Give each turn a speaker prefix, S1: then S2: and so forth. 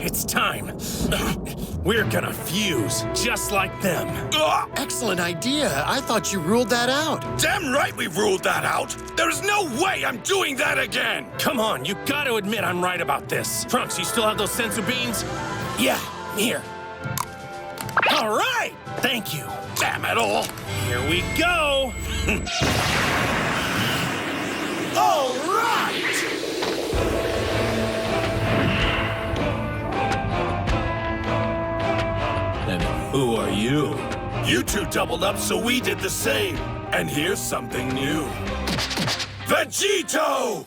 S1: It's time. We're gonna fuse, just like them.
S2: Excellent idea. I thought you ruled that out.
S3: Damn right we ruled that out! There's no way I'm doing that again!
S1: Come on, you gotta admit I'm right about this. Trunks, you still have those sensu beans? Yeah, here. All right! Thank you.
S3: Damn it all!
S1: Here we go!
S3: All right!
S1: And who are you?
S3: You two doubled up, so we did the same. And here's something new. Vegito!